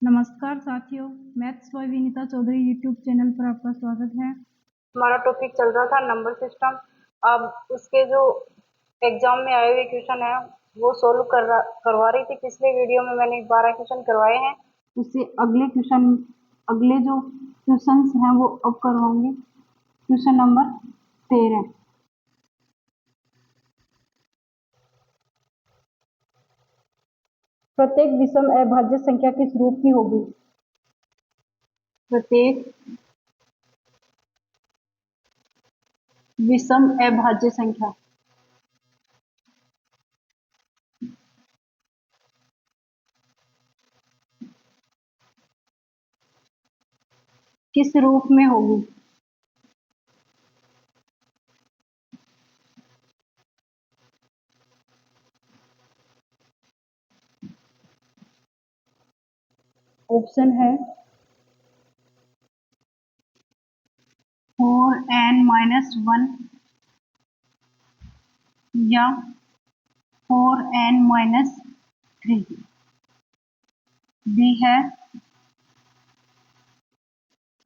नमस्कार साथियों, maths by Vinita Chaudhary YouTube channel पर आपका स्वागत है। हमारा टॉपिक चल रहा था नंबर सिस्टम। अब उसके जो एग्जाम में आए हुए क्वेश्चन है वो सोल्व करवा रही थी। पिछले वीडियो में मैंने 12 क्वेश्चन करवाए हैं। उससे अगले जो क्वेश्चंस हैं वो अब करवाएंगे। Question number 13। प्रत्येक विषम अभाज्य संख्या किस रूप की होगी? प्रत्येक विषम अभाज्य संख्या किस रूप में होगी? ऑप्शन है 4n-1 या 4n-3। बी है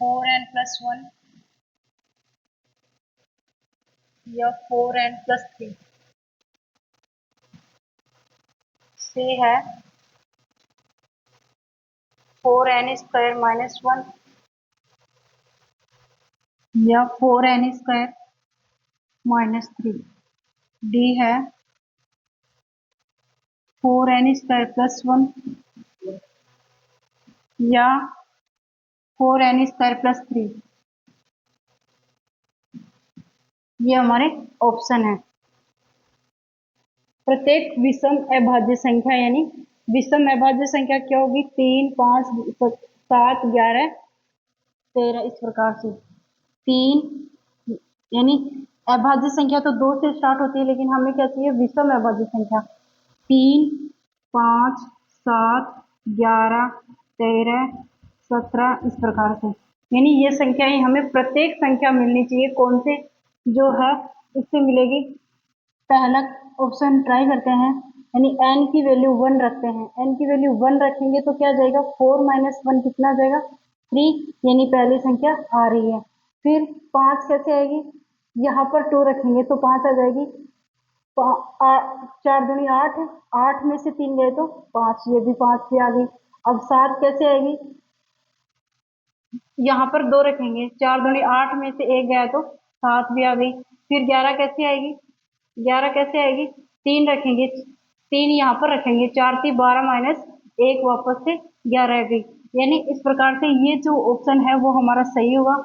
4n+1 या 4n+3। सी है 4n² - 1 या 4n² - 3। डी है 4n² + 1 या 4n² + 3। ये हमारे ऑप्शन है। प्रत्येक विषम अभाज्य संख्या यानी विषम अभाज्य संख्या क्या होगी? 3, 5, 7, 11, 13 इस प्रकार से। 3 यानी अभाज्य संख्या तो 2 से स्टार्ट होती है, लेकिन हमें क्या चाहिए? विषम अभाज्य संख्या। 3, 5, 7, 11, 13, 17 इस प्रकार से। यानी ये संख्याएं हमें प्रत्येक संख्या मिलनी चाहिए। कौन से जो है इससे मिलेगी? पहला ऑप्शन ट्राई करते हैं। यानी n की वैल्यू 1 रखते हैं। n की वैल्यू 1 रखेंगे तो क्या जाएगा? 4 - 1 कितना जाएगा? 3। यानी पहली संख्या आ रही है। फिर 5 कैसे आएगी? यहाँ पर 2 रखेंगे तो 5 आ जाएगी। 4 दूनी 8, 8 में से 3 गए तो 5, ये भी 5 भी आ गई। अब 7 कैसे आएगी? यहाँ पर 2 रखेंगे, 4 दूनी 8 में से 1 गया तो 7 भी आ गई। फिर 11 कैसे आएगी? 11 कैसे आएगी? 3 रखेंगे, 3 यहाँ पर रखेंगे, 4 3 12 - 1 वापस से 11 आ गई। यानी इस प्रकार से ये जो ऑप्शन है वो हमारा सही होगा।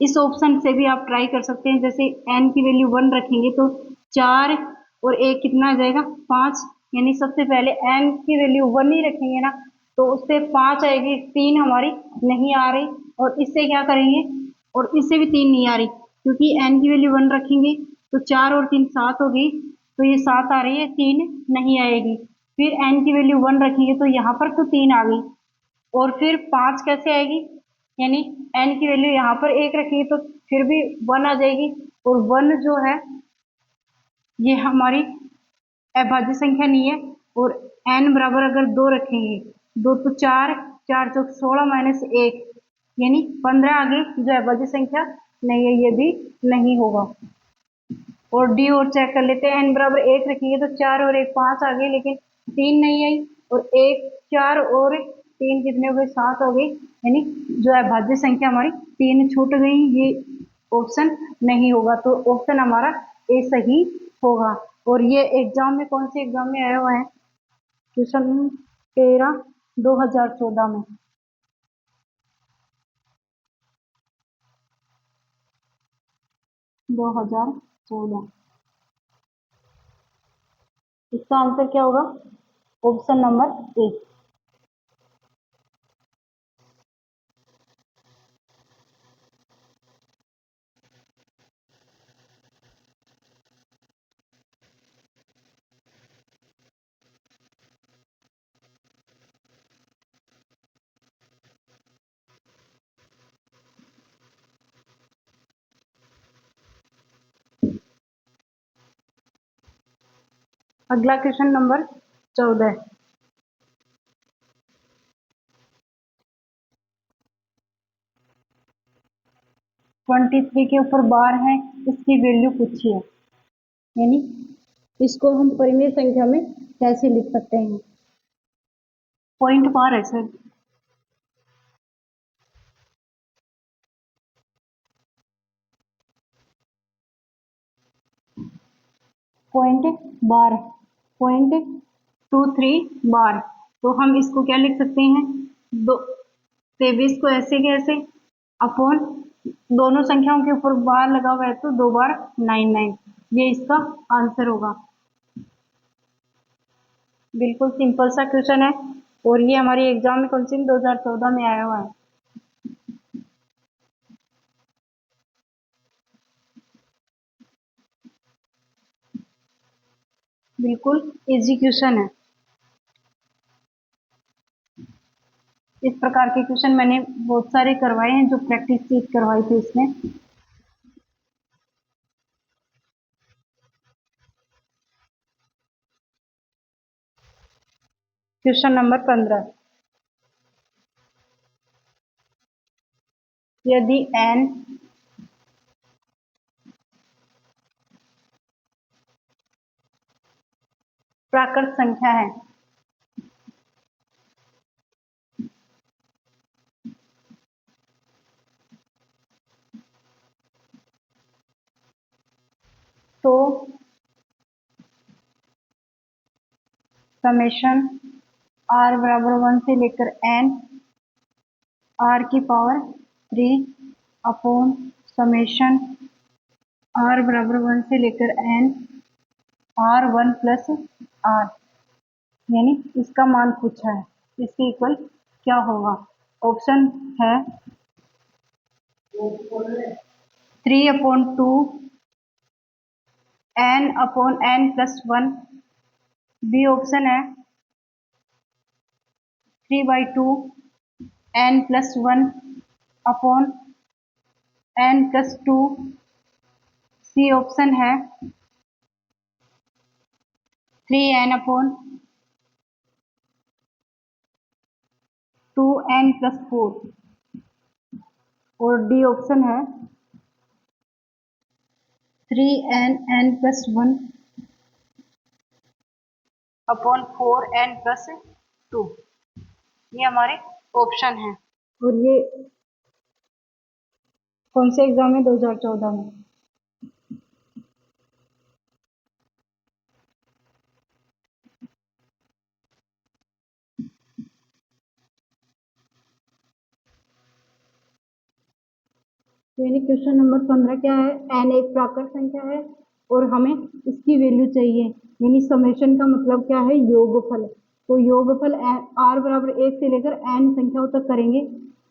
इस ऑप्शन से भी आप ट्राई कर सकते हैं। जैसे n की वैल्यू 1 रखेंगे तो 4 और 1 कितना आ जाएगा? 5। यानी सबसे पहले n की वैल्यू 1 ही रखेंगे ना, तो उससे 5 आएगी, 3 हमारी नहीं आ रही। और इससे क्या करेंगे? और इससे भी 3 नहीं आ रही, क्योंकि n की वैल्यू 1 रखेंगे तो 4 और 3 7 हो गई, तो ये 7 आ रही है, 3 नहीं आएगी। फिर n की वैल्यू 1 रखेंगे तो यहाँ पर तो 3 आ गई। और फिर 5 कैसे आएगी? यानी n की वैल्यू यहाँ पर 1 रखेंगे तो फिर भी 1 आ जाएगी। और 1 जो है ये हमारी अभाज्य संख्या नहीं है। और n बराबर अगर 2 रखेंगे, 2 तो 4, 4 चौक 16 - 1 यानी 15 आ गई, जो अभाज्य संख्या नहीं है, ये भी नहीं होगा। और डी और चेक कर लेते हैं। n बराबर 1 रखेंगे तो 4 और 1 5 आ गई, लेकिन 3 नहीं आई। और 1 4 और 3 कितने हो गए? 7 हो गई। यानी जो है भाज्य संख्या हमारी 3 छूट गई, ये ऑप्शन नहीं होगा। तो ऑप्शन हमारा ए सही होगा। और ये एग्जाम में कौन से एग्जाम में आया हुआ है? क्वेश्चन 13 2014 में। 2014 इसका आंसर क्या होगा? Option number A. अगला क्वेश्चन नंबर 14। 23 के ऊपर बार है, इसकी वैल्यू पूछी है, यानी इसको हम परिमेय संख्या में कैसे लिख सकते हैं। पॉइंट बार है सर। पॉइंट बार, 0.23 बार। तो हम इसको क्या लिख सकते हैं, 23 को ऐसे के ऐसे अपॉन दोनों संख्याओं के ऊपर बार लगा हुआ है तो 2 बार 99, ये इसका आंसर होगा। बिल्कुल सिंपल सा क्वेश्चन है और ये हमारी एग्जाम में काउंसलिंग 2014 में आया हुआ है। बिल्कुल इजी क्वेश्चन है। इस प्रकार के क्वेश्चन मैंने बहुत सारे करवाए हैं, जो प्रैक्टिस शीट करवाई थी इसमें। क्वेश्चन नंबर 15, यदि n प्राकृत संख्या है तो समेशन r बराबर 1 से लेकर n r की पावर 3 अपॉन समेशन r बराबर 1 से लेकर n r 1 प्लस r, यानी इसका मान पूछा है, इसके इक्वल क्या होगा। ऑप्शन है 3/2 n upon n plus 1, b option है 3/2 n plus 1 upon n plus 2, c option है 3n अपॉन 2n प्लस 4, और डी ऑप्शन है 3n n plus 1 upon 4n plus 2, ये हमारे ऑप्शन है। और ये कौन से एग्जाम में, 2014 में। यानी क्वेश्चन नंबर 15 क्या है, n एक प्राकृत संख्या है और हमें इसकी वैल्यू चाहिए, यानी समेशन का मतलब क्या है, योगफल। तो योगफल r बराबर 1 से लेकर n संख्याओं तक करेंगे,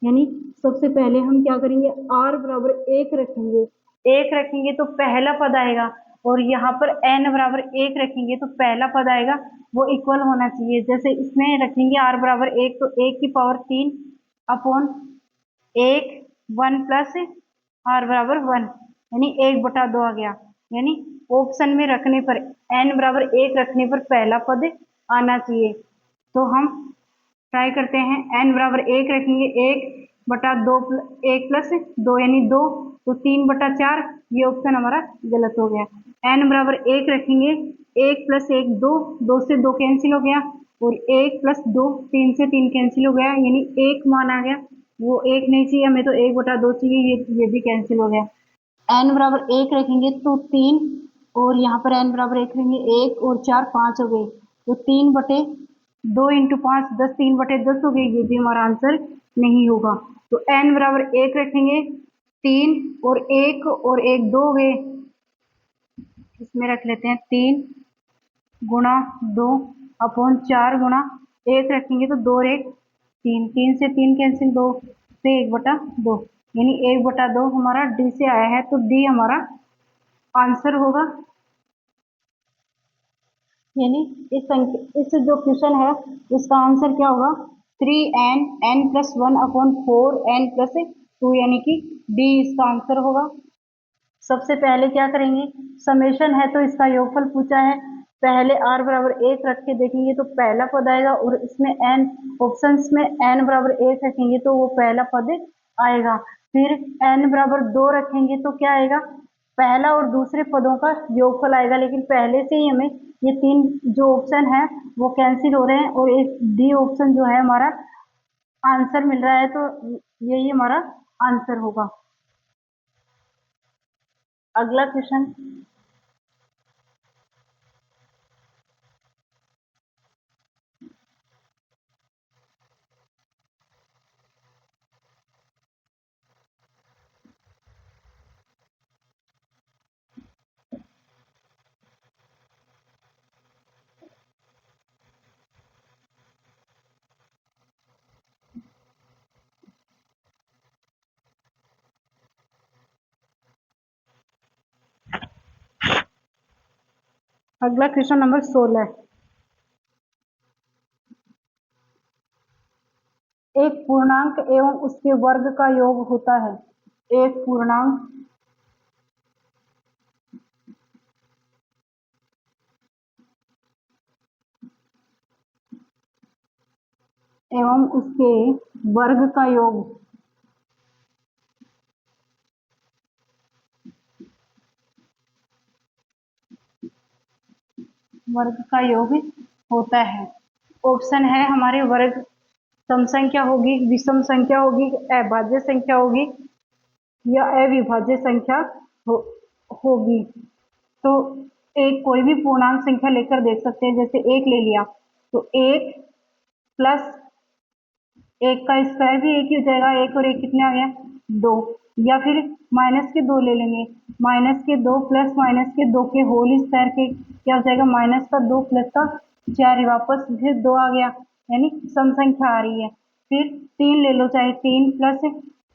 यानी सबसे पहले हम क्या करेंगे, r बराबर 1 रखेंगे, 1 रखेंगे तो पहला पद आएगा, और यहाँ पर n बराबर 1 रखेंगे तो पहला पद आएगा वो इक्वल होना चाहिए। जैसे इसमें रखेंगे r बराबर 1 तो 1 की पावर 3 अपॉन 1 1 प्लस r बराबर 1, यानी 1/2 आ गया, यानी ऑप्शन में रखने पर n बराबर 1 रखने पर पहला पद आना चाहिए। तो हम ट्राई करते हैं, n बराबर 1 रखेंगे, 1/2 1 प्लस 2 यानी 2, तो 3/4, ये ऑप्शन हमारा गलत हो गया। n बराबर 1 रखेंगे, 1 प्लस 1 2, 2 से 2 कैंसिल हो गया, और 1 प्लस 2 3 से 3 कैंसिल हो गया, यानी 1 मान आ गया, वो 1 नहीं चाहिए हमें, तो 1/2 चाहिए, ये भी कैंसिल हो गया। n बराबर 1 रखेंगे तो 3, और यहाँ पर n बराबर 1 रखेंगे, 1 और 4 5 हो गए, तो 3/2 इंटू 5 10, 3/10 हो गई, ये भी हमारा आंसर नहीं होगा। तो n बराबर 1 रखेंगे, 3 और 1 और 1 2 हो गए, इसमें रख लेते हैं 3 गुणा 2 अपॉन 4 गुणा 1 रखेंगे तो 2 और 1 3, 3 से 3 कैंसिल, 2 से 1/2, यानी 1/2 हमारा डी से आया है, तो डी हमारा आंसर होगा। यानी इस जो क्वेश्चन है इसका आंसर क्या होगा, 3n n plus 1 upon 4n plus 2, यानी कि डी इसका आंसर होगा। सबसे पहले क्या करेंगे, समेशन है तो इसका योगफल पूछा है, पहले r बराबर 1 रख के देखेंगे तो पहला पद आएगा, और इसमें n ऑप्शंस में n बराबर 1 रखेंगे तो वो पहला पद आएगा। फिर n बराबर 2 रखेंगे तो क्या आएगा, पहला और दूसरे पदों का योगफल आएगा। लेकिन पहले से ही हमें ये तीन जो ऑप्शन है वो कैंसिल हो रहे हैं और एक डी ऑप्शन जो है हमारा आंसर मिल रहा है, तो यही हमारा आंसर होगा। अगला क्वेश्चन, अगला क्वेश्चन नंबर 16, एक पूर्णांक एवं उसके वर्ग का योग होता है। एक पूर्णांक एवं उसके वर्ग का योग होता है। ऑप्शन है हमारे, वर्ग सम संख्या होगी, विषम संख्या होगी, अभाज्य संख्या होगी या अविभाज्य संख्या होगी। तो एक कोई भी पूर्णांक संख्या लेकर देख सकते हैं। जैसे एक ले लिया तो एक प्लस एक का स्क्वायर भी एक ही हो जाएगा, एक और एक कितने आ गया, 2। या फिर माइनस के 2 ले लेंगे, माइनस के 2 प्लस माइनस के 2 के होल स्क्वायर के क्या हो जाएगा, माइनस का 2 प्लस का 4, वापस फिर 2 आ गया, यानी सम संख्या आ रही है। फिर 3 ले लो, चाहे 3 प्लस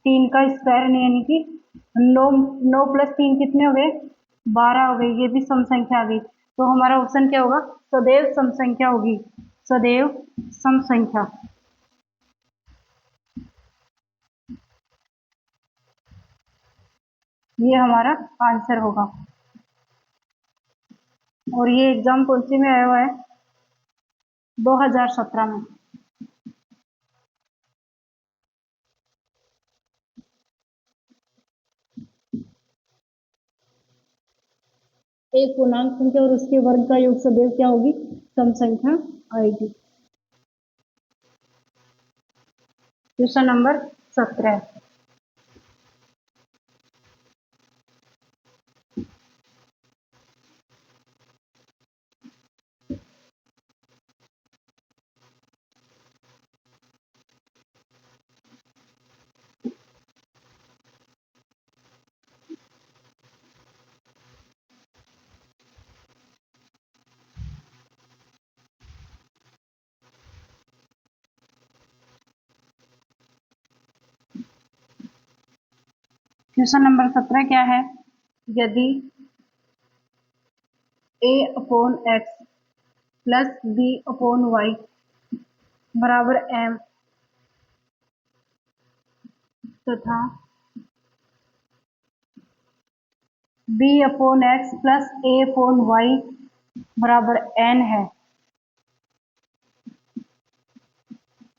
3 का स्क्वायर यानी कि 9, 9 प्लस 3 कितने हो गए, 12 हो गई, ये भी सम संख्या आ गई। तो हमारा ऑप्शन क्या होगा, सदैव सम संख्या होगी, सदैव सम संख्या। ये हमारा आंसर होगा। और ये एग्जाम कौन सी में आया हुआ है, 2017 में। एक पूर्णांक संख्या और उसके वर्ग का योग सदैव क्या होगी, सम संख्या आएगी। क्वेश्चन नंबर 17, क्वेश्चन नंबर 17 क्या है, यदि a upon x plus b upon y बराबर m तथा b upon x plus a upon y बराबर n है,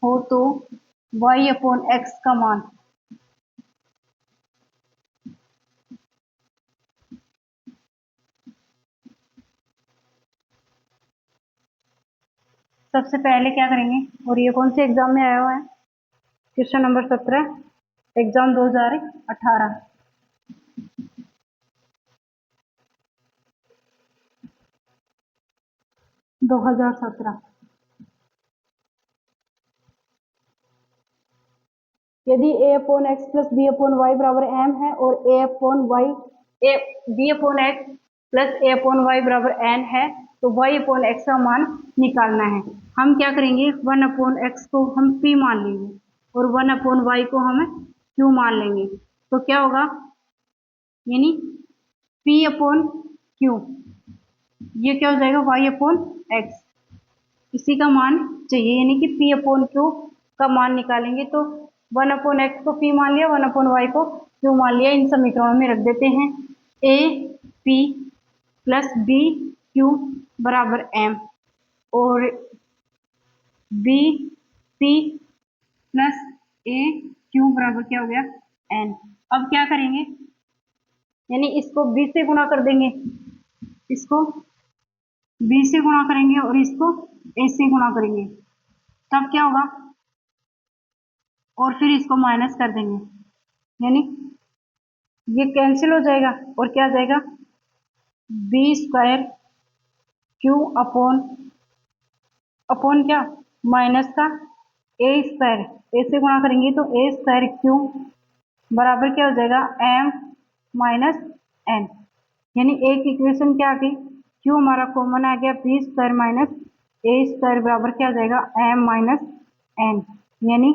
हो तो y अपॉन एक्स का मान। सबसे पहले क्या करेंगे, और ये कौन से एग्जाम में आया हुआ है, क्वेश्चन नंबर 17, एग्जाम 2018, 2017। यदि a upon x plus b upon y बराबर m है और a upon y a b upon x plus a upon y बराबर n है, तो y अपॉन एक्स का मान निकालना है। हम क्या करेंगे, 1 अपॉन एक्स को हम p मान लेंगे और 1 अपॉन वाई को हम q मान लेंगे। तो क्या होगा, यानी p अपॉन q, ये क्या हो जाएगा, y अपॉन एक्स, इसी का मान चाहिए, यानी कि p अपॉन q का मान निकालेंगे। तो 1 अपॉन एक्स को p मान लिया, 1 अपॉन वाई को q मान लिया, इन समीकरणों में रख देते हैं। a p plus b q बराबर m और b p plus a q बराबर क्या हो गया, n। अब क्या करेंगे, यानी इसको b से गुणा कर देंगे, इसको b से गुणा करेंगे और इसको a से गुणा करेंगे, तब क्या होगा, और फिर इसको माइनस कर देंगे, यानी ये कैंसिल हो जाएगा और क्या आ जाएगा, b square q upon upon क्या, माइनस का ए स्क्वायर, ए से गुणा करेंगे तो ए स्क्वायर क्यू बराबर क्या हो जाएगा, एम माइनस एन, यानी एक इक्वेशन क्या आ गई, क्यू हमारा कॉमन आ गया, बी स्क्वायर माइनस ए स्क्वायर बराबर क्या आ जाएगा, एम माइनस एन, यानी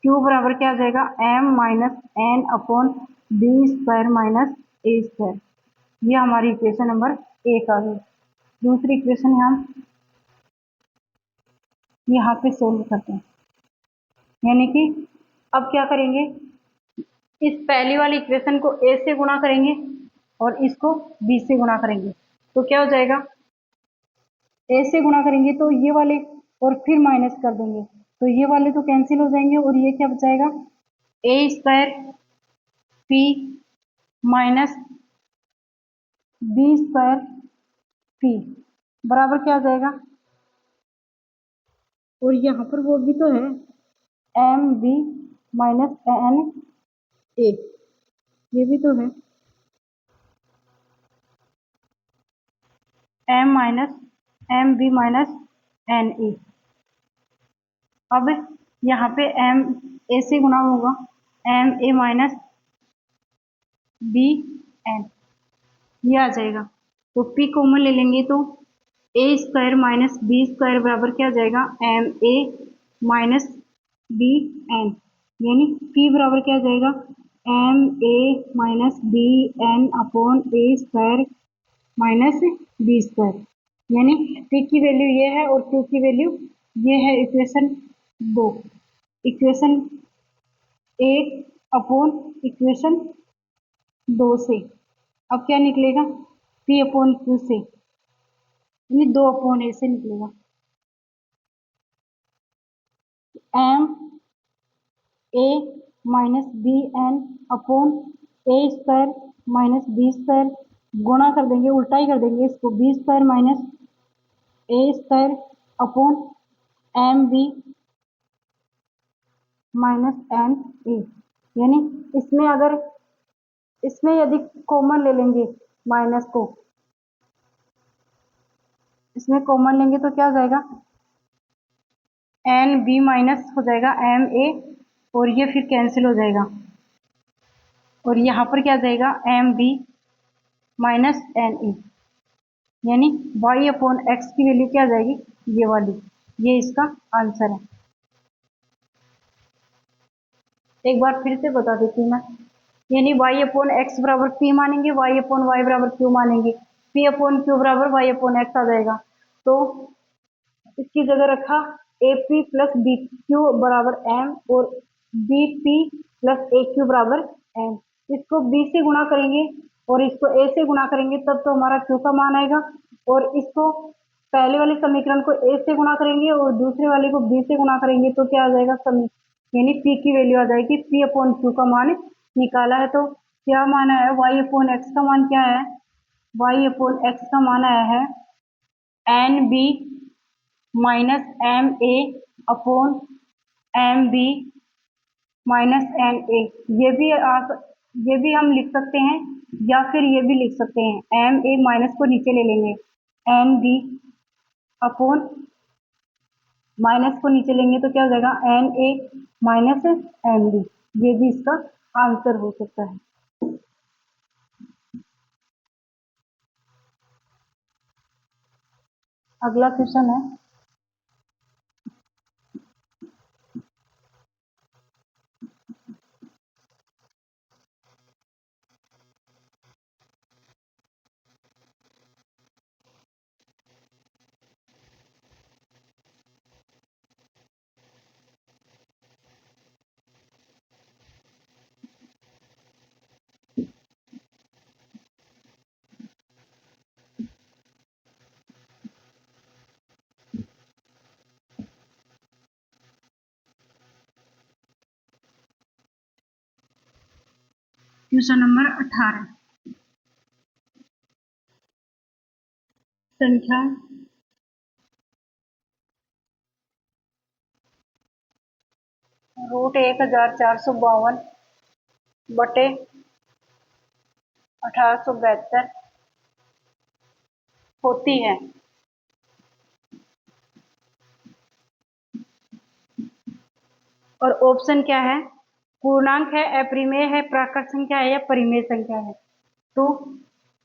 क्यू बराबर क्या आ जाएगा, M minus N upon B square minus ए स्क्वायर। ये हमारी इक्वेशन नंबर एक आ गई। दूसरी इक्वेशन हम यहाँ पे सोल्व करते हैं, यानी कि अब क्या करेंगे, इस पहली वाली इक्वेशन को a से गुणा करेंगे और इसको b से गुणा करेंगे, तो क्या हो जाएगा, a से गुणा करेंगे तो ये वाले और फिर माइनस कर देंगे, तो ये वाले तो कैंसिल हो जाएंगे और ये क्या बचाएगा, a square p minus b square p बराबर क्या हो जाएगा, और यहाँ पर वो भी तो है, m b minus n a, ये भी तो है, m minus m b minus n a. अब यहाँ पे एम ए से गुणा होगा, m a minus b n, ये आ जाएगा, तो पी कॉमन ले लेंगे तो a square minus b square बराबर क्या आ जाएगा, m a minus b n, यानी पी बराबर क्या आ जाएगा, m a minus b n upon a square minus b square, यानी पी की वैल्यू ये है और क्यू की वैल्यू ये है, इक्वेशन 2, इक्वेशन 1 अपॉन इक्वेशन 2 से अब क्या निकलेगा, पी अपॉन क्यू से, यानी 2 अपॉन ए से निकलेगा, m a minus b n upon a square minus b square, गुणा कर देंगे, उल्टा ही कर देंगे इसको, b square minus A square upon m b minus n a, यानी इसमें अगर इसमें यदि कॉमन ले लेंगे माइनस को, इसमें कॉमन लेंगे तो क्या हो जाएगा, एन बी माइनस हो जाएगा एम ए, और ये फिर कैंसिल हो जाएगा और यहाँ पर क्या आ जाएगा, m b minus n a, यानी वाई अपॉन एक्स की वैल्यू क्या आ जाएगी, ये वाली, ये इसका आंसर है। एक बार फिर से बता देती हूँ मैं, यानी वाई अपॉन एक्स बराबर पी मानेंगे, वाई अपॉन वाई बराबर क्यू मानेंगे, पी अपॉन क्यू बराबर वाई अपॉन एक्स आ जाएगा, तो इसकी जगह रखा a p plus b q बराबर एम और b p plus a q बराबर एम, इसको बी से गुणा करेंगे और इसको ए से गुणा करेंगे तब तो हमारा क्यू का मान आएगा, और इसको पहले वाले समीकरण को ए से गुणा करेंगे और दूसरे वाले को बी से गुणा करेंगे तो क्या आ जाएगा, यानी पी की वैल्यू आ जाएगी, पी अपॉन क्यू का मान निकाला है तो क्या मान आया है, वाई अपॉन एक्स का मान क्या है, वाई अपॉन एक्स का मान आया है n b minus m a upon m b minus n a, ये भी हम लिख सकते हैं या फिर ये भी लिख सकते हैं, एम ए माइनस को नीचे ले लेंगे, एन बी अपॉन माइनस को नीचे लेंगे तो क्या हो जाएगा, n a minus n b, ये भी इसका आंसर हो सकता है। अगला क्वेश्चन है, क्वेश्चन नंबर 18 संख्या √1452 बटे 1872 होती है। और ऑप्शन क्या है? पूर्णांक है, अपरिमेय है, प्राकृत संख्या है या परिमेय संख्या है। तो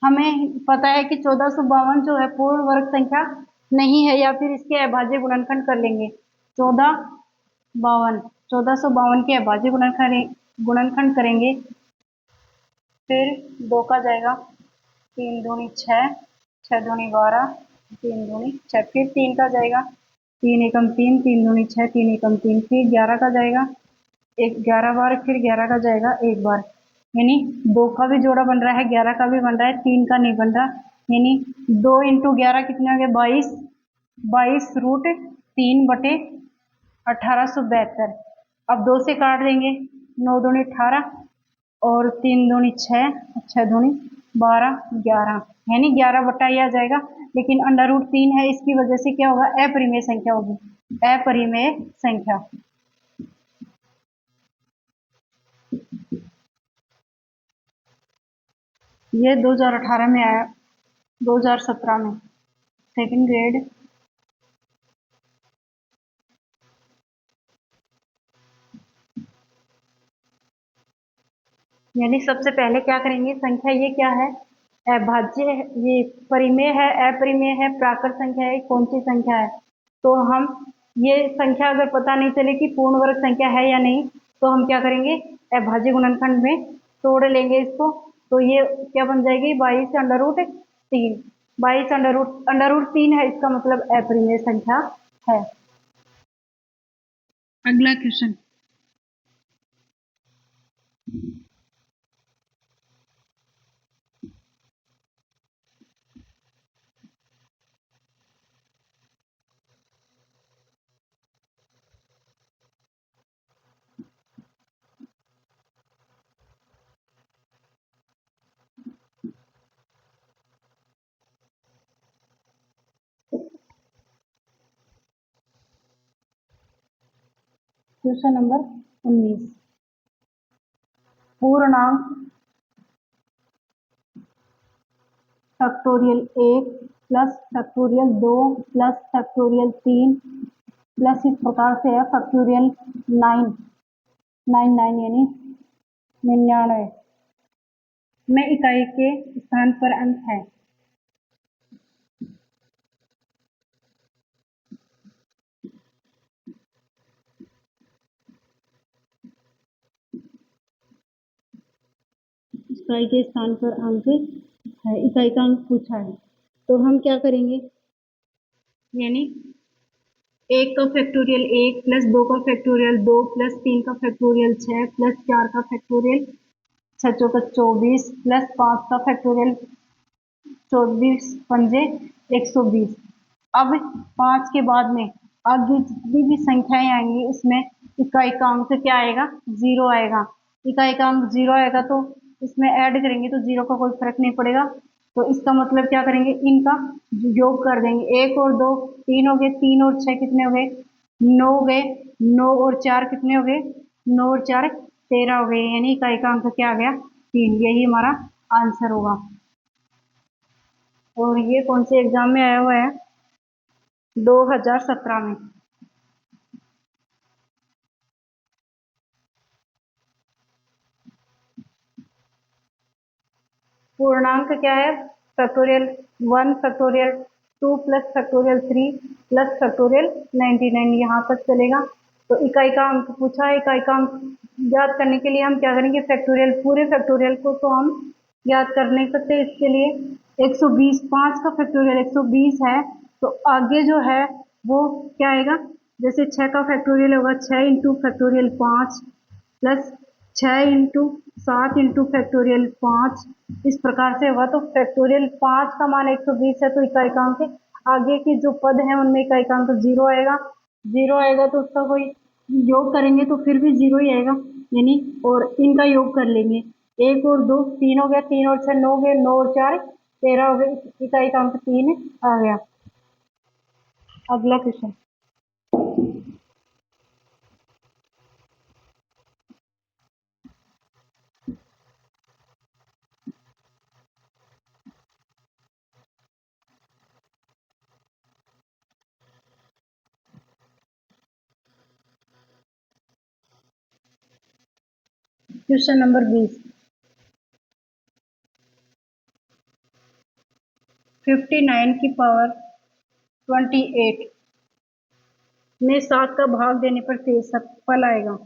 हमें पता है कि 1452 जो है पूर्ण वर्ग संख्या नहीं है, या फिर इसके अभाज्य गुणनखंड कर लेंगे। 1452 के अभाज्य गुणनखंड करेंगे, फिर 2 का जाएगा, 3 दूनी 6, 6 दूनी 12, 3 दूनी 6, फिर 3 का जाएगा, 3 एकम 3, 3 दूनी 6, 3 एकम 3, फिर 11 का जाएगा, 11 बार, फिर 11 का जाएगा 1 बार, यानी 2 का भी जोड़ा बन रहा है, 11 का भी बन रहा है, 3 का नहीं बन रहा, यानी 2 × 11 कितने हो गए? 22, 22√3 बटे 1872। अब 2 से काट देंगे, 9 दूनी 18 और 3 दूनी 6, 6 दूनी 12, 11, यानी 11 बटा ही आ जाएगा। लेकिन √3 है, इसकी वजह से क्या होगा? अपरिमेय संख्या होगी, अपरिमेय संख्या। ये 2018 में आया, 2017 में, सेकंड ग्रेड। यानी सबसे पहले क्या करेंगे? संख्या ये क्या है? अभाज्य, ये परिमेय है, अपरिमेय है, प्राकृत संख्या है, कौन सी संख्या है? तो हम ये संख्या अगर पता नहीं चले कि पूर्ण वर्ग संख्या है या नहीं, तो हम क्या करेंगे? अभाज्य गुणनखंड में तोड़ लेंगे इसको। तो ये क्या बन जाएगी? 22√3, 22√3 है, इसका मतलब अपरिमेय संख्या है। अगला क्वेश्चन, क्वेश्चन नंबर 19, पूर्णांक factorial 1 plus factorial 2 plus factorial 3 plus इस प्रकार से है फैक्टोरियल 9 यानी 99 में इकाई के स्थान पर अंक है। इकाई के स्थान पर अंक है, इकाई का अंक पूछा है, तो हम क्या करेंगे? यानी 1 का फैक्टोरियल 1 प्लस 2 का फैक्टोरियल 2 प्लस 3 का फैक्टोरियल 6 प्लस 4 का फैक्टोरियल 6 चौका 24 प्लस 5 का फैक्टोरियल 24 पंजे 120। अब 5 के बाद में आगे जितनी भी संख्याएं आएंगी उसमें इकाई का अंक क्या आएगा? 0 आएगा। इकाई का अंक 0 आएगा तो इसमें ऐड करेंगे तो 0 का कोई फर्क नहीं पड़ेगा। तो इसका मतलब क्या करेंगे? इनका योग कर देंगे, 1 और 2 3 हो गए, 3 और 6 कितने हो गए? 9 हो गए, 9 और 4 कितने हो गए? 9 और 4 13 हो गए, यानी इकाई का अंक क्या आ गया? 3। यही हमारा आंसर होगा। और ये कौन से एग्जाम में आया हुआ है? 2017 में। पूर्णांक क्या है? Factorial 1 factorial 2 plus factorial 3 plus factorial 99, यहाँ तक चलेगा। तो इकाई का अंक पूछा है, इकाई का अंक याद करने के लिए हम क्या करेंगे? फैक्टोरियल, पूरे फैक्टोरियल को तो हम याद कर नहीं सकते, इसके लिए 120, 5 का फैक्टोरियल 120 है, तो आगे जो है वो क्या आएगा? जैसे 6 का फैक्टोरियल होगा 6 into factorial 5 plus 6 into 7 into factorial 5, इस प्रकार से होगा। तो फैक्टोरियल 5 का मान 120 है, तो इकाई का अंक आगे के जो पद हैं उनमें इकाई का अंक 0 आएगा। 0 आएगा तो उसका कोई योग करेंगे तो फिर भी 0 ही आएगा, यानी और इनका योग कर लेंगे एक और दो, तीन हो गया, तीन और छह नौ हो गए, नौ और चार 13 हो गए, इकाई का अंक 3 आ गया। अगला क्वेश्चन। Question number 20। 59 की पावर 28 में 7 का भाग देने पर शेष फल आएगा।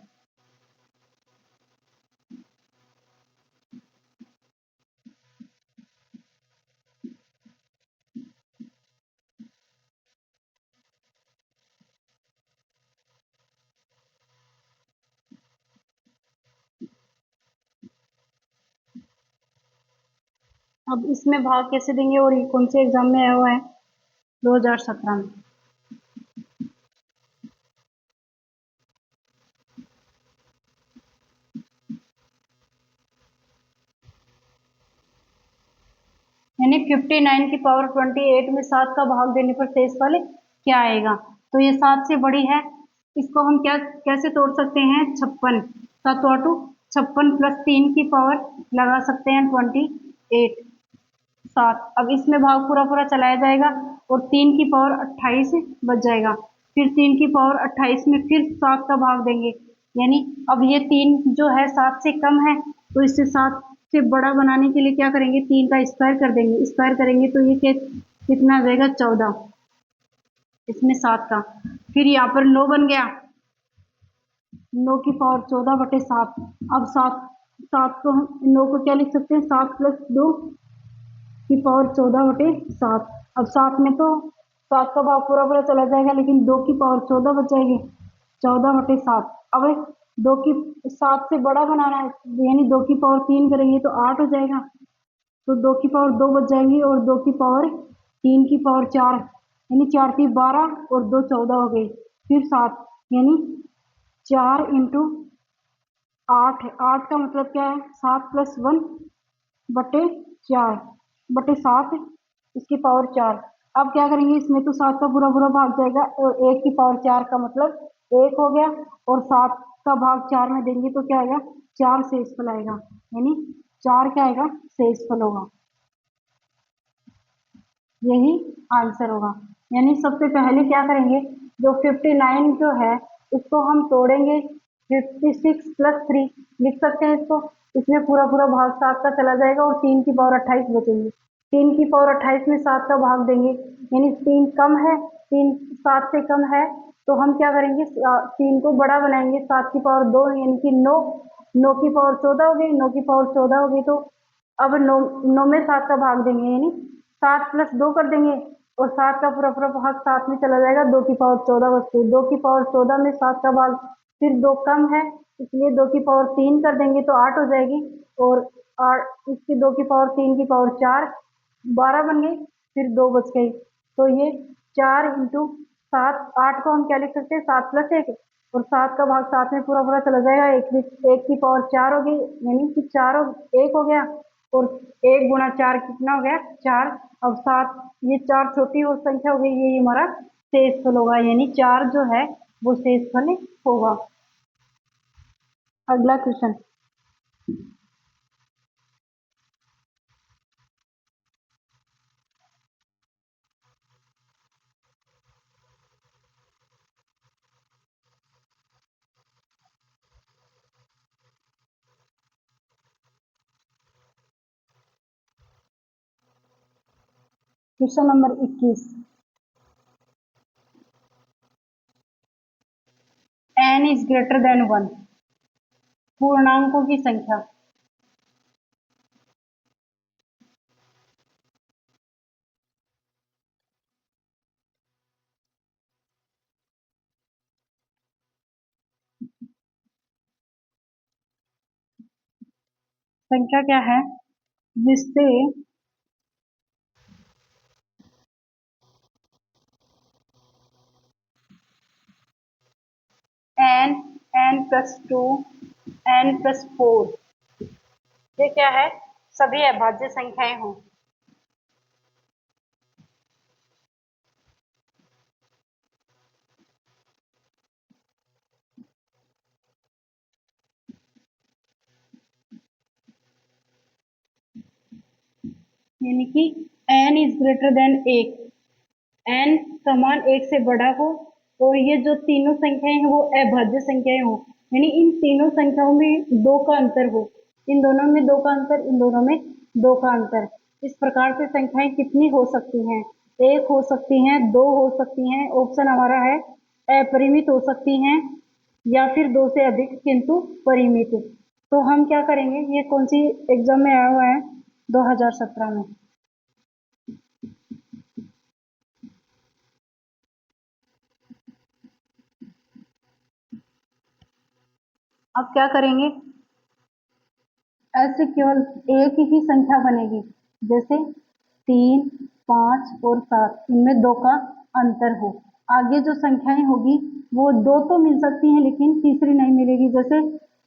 अब इसमें भाग कैसे देंगे और ये कौन से एग्जाम में आया हुआ है? 2017 में। यानी 59 की पावर 28 में 7 का भाग देने पर शेष फल क्या आएगा? तो ये 7 से बड़ी है, इसको हम क्या कैसे तोड़ सकते हैं? 56 7 ऑटू 56 प्लस 3 की पावर लगा सकते हैं 28 7। अब इसमें भाग पूरा पूरा चलाया जाएगा और 3 की पावर 28 बच जाएगा। फिर 3 की पावर 28 में फिर 7 का भाग देंगे, यानी अब ये 3 जो है 7 से कम है, तो इसे 7 से बड़ा बनाने के लिए क्या करेंगे? 3 का स्क्वायर कर देंगे। स्क्वायर करेंगे तो ये कितना आ जाएगा? 14। इसमें 7 का, फिर यहाँ पर 9 बन गया, 9 की पावर 14 बटे 7। अब 7 7 को हम 9 को क्या लिख सकते हैं? 7 प्लस 2 की पावर 14 बटे 7। अब 7 में तो 7 का भाग पूरा पूरा चला जाएगा, लेकिन 2 की पावर 14 बच जाएगी, 14 बटे 7। अब 2 की 7 से बड़ा बनाना है, यानी 2 की पावर 3 करेंगे तो 8 हो जाएगा, तो 2 की पावर 2 बच जाएगी और 2 की पावर 3 की पावर 4, यानी 4 की 12 और 2 14 हो गई। फिर 7, यानी 4 इंटू 8 है। 8 का मतलब क्या है? 7 प्लस 1 बटे 4 बटे 7, इसकी पावर 4। अब क्या करेंगे? इसमें तो 7 का पूरा पूरा भाग जाएगा और 1 की पावर 4 का मतलब 1 हो गया, और 7 का भाग 4 में देंगे तो क्या आएगा? 4 शेषफल आएगा, यानी 4 क्या आएगा? शेषफल होगा। यही आंसर होगा। यानी सबसे पहले क्या करेंगे? जो 59 जो है इसको हम तोड़ेंगे। 56 प्लस 3 लिख सकते हैं इसको। इसमें पूरा पूरा भाग 7 का चला जाएगा और 3 की पावर 28 बचेंगे। 3 की पावर 28 में 7 का भाग देंगे, यानी 3 कम है, 3 7 से कम है, तो हम क्या करेंगे? 3 को बड़ा बनाएंगे, 7 की पावर 2 यानी कि 9, 9 की पावर 14 हो गई, 9 की पावर 14 हो गई, तो अब 9 9 में 7 का भाग देंगे, यानी 7 प्लस 2 कर देंगे और 7 का पूरा पूरा भाग 7 में चला जाएगा, 2 की पावर 14 बचती है। 2 की पावर 14 में 7 का भाग, फिर 2 कम है इसलिए 2 की पावर 3 कर देंगे तो 8 हो जाएगी, और 8 इसकी 2 की पावर 3 की पावर 4 12 बन गई, फिर 2 बच गई। तो ये 4 इंटू 7, 8 को हम क्या लिख सकते हैं? 7 प्लस 1, और 7 का भाग 7 में पूरा पूरा चला जाएगा, एक की पावर 4 हो गई, यानी कि 4 1 हो गया, और 1 गुना 4 कितना हो गया? 4। अब 7, ये 4 छोटी और संख्या हो गई, ये हमारा शेषफल होगा, यानी 4 जो है वो शेषफल होगा। अगला question. Question number 21। n is greater than 1, पूर्णांकों की संख्या। संख्या क्या है जिससे n, n plus 2, n plus 4 ये क्या है, सभी अभाज्य संख्याएं हों। यानी कि n is greater than 1, n का मान 1 से बड़ा हो और ये जो तीनों संख्याएं हैं वो अभाज्य संख्याएं हो, यानी इन तीनों संख्याओं में 2 का अंतर हो, इन दोनों में 2 का अंतर, इन दोनों में 2 का अंतर। इस प्रकार से संख्याएं कितनी हो सकती हैं? 1 हो सकती हैं, 2 हो सकती हैं, ऑप्शन हमारा है अपरिमित हो सकती हैं, या फिर 2 से अधिक किंतु परिमित। तो हम क्या करेंगे, ये कौन सी एग्जाम में आया हुआ है? 2017 में। अब क्या करेंगे, ऐसे केवल एक ही संख्या बनेगी, जैसे 3, 5 और 7, इनमें 2 का अंतर हो। आगे जो संख्याएं होगी वो 2 तो मिल सकती हैं लेकिन तीसरी नहीं मिलेगी, जैसे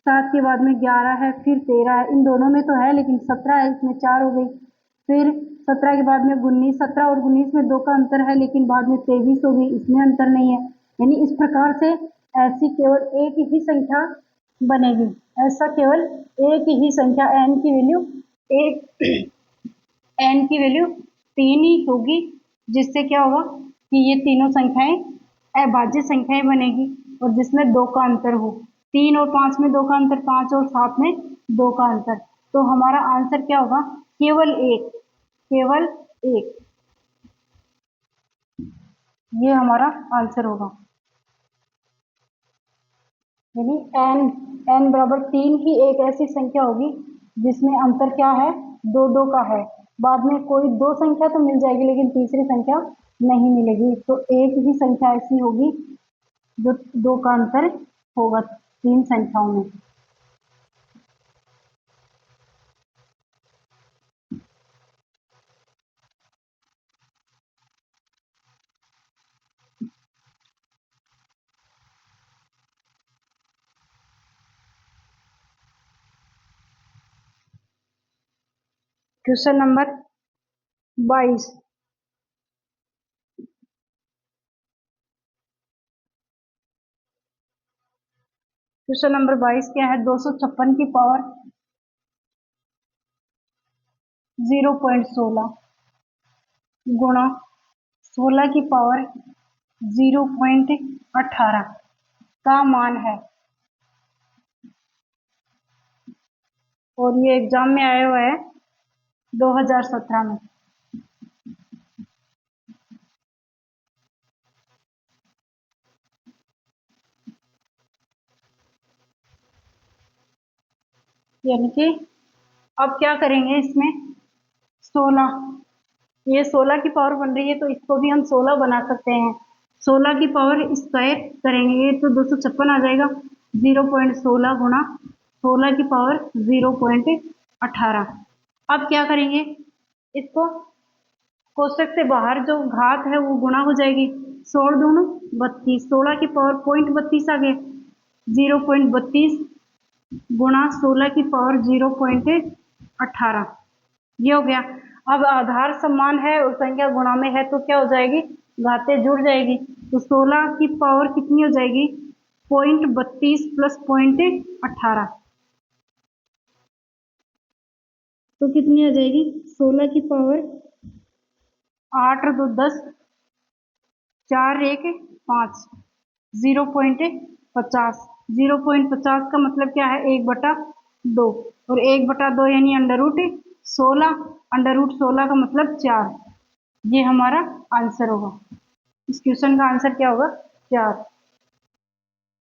7 के बाद में 11 है, फिर 13 है, इन दोनों में तो है लेकिन 17 है, इसमें 4 हो गई। फिर 17 के बाद में 19, 17 और 19 में 2 का अंतर है लेकिन बाद में 23 हो गई, इसमें अंतर नहीं है। यानी इस प्रकार से ऐसी केवल एक ही संख्या बनेगी, ऐसा केवल एक ही संख्या n की वैल्यू एक n की वैल्यू 3 ही होगी, जिससे क्या होगा कि ये तीनों संख्याएं अभाज्य संख्याएं बनेगी और जिसमें 2 का अंतर हो। 3 और 5 में 2 का अंतर, 5 और 7 में 2 का अंतर। तो हमारा आंसर क्या होगा? केवल एक, केवल एक, ये हमारा आंसर होगा। यानी n बराबर 3 ही एक ऐसी संख्या होगी जिसमें अंतर क्या है? 2 का है। बाद में कोई 2 संख्या तो मिल जाएगी लेकिन तीसरी संख्या नहीं मिलेगी। तो एक ही संख्या ऐसी होगी जो 2 का अंतर होगा 3 संख्याओं में। Question number 22। क्वेश्चन नंबर 22 क्या है? 256 की पावर 0.16 गुणा 16 की पावर 0.18 का मान है। और ये एग्जाम में आया हुआ है 2017 में। यानी कि अब क्या करेंगे इसमें, 16, ये 16 की पावर बन रही है तो इसको भी हम 16 बना सकते हैं। 16 की पावर स्क्वायर करेंगे तो 256 आ जाएगा। 0.16 गुणा 16 की पावर 0.18। अब क्या करेंगे, इसको कोष्टक से बाहर जो घात है वो गुणा हो जाएगी। 16 दूनी 32, 16 की पावर 0.32 आ गया। 0.32 गुणा 16 की पावर 0.18, ये हो गया। अब आधार समान है और संख्या गुणा में है तो क्या हो जाएगी? घातें जुड़ जाएगी। तो 16 की पावर कितनी हो जाएगी? 0.32 प्लस 0.18, तो कितनी आ जाएगी? 16 की पावर 8 और 2 10, 4 1 5, 0.50। 0.50 का मतलब क्या है? 1/2, और 1/2 यानी अंडर रूट 16, अंडर रूट 16 का मतलब 4। ये हमारा आंसर होगा। इस क्वेश्चन का आंसर क्या होगा? 4।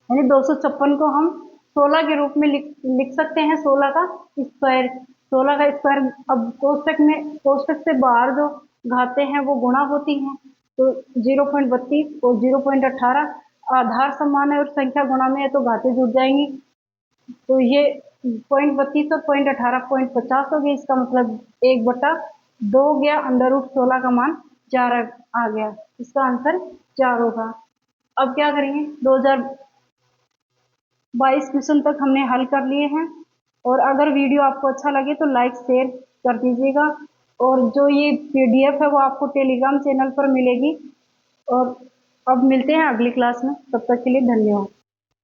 यानी 256 को हम 16 के रूप में लिख सकते हैं। 16 का स्क्वायर, 16 का स्क्वायर। अब कोष्टक से बाहर जो घातें हैं वो गुणा होती हैं, तो 0.32 और 0.18 आधार समान है और संख्या गुणा में है तो घातें जुड़ जाएंगी। तो ये 0.32 और 0.18 0.50 हो गया। इसका मतलब 1/2 हो गया। अंडर रूट 16 का मान 4 आ गया। इसका आंसर 4 होगा। अब क्या करेंगे, 2022 क्वेश्चन तक हमने हल कर लिए हैं। और अगर वीडियो आपको अच्छा लगे तो लाइक शेयर कर दीजिएगा। और जो ये पीडीएफ है वो आपको टेलीग्राम चैनल पर मिलेगी। और अब मिलते हैं अगली क्लास में, तब तक के लिए धन्यवाद।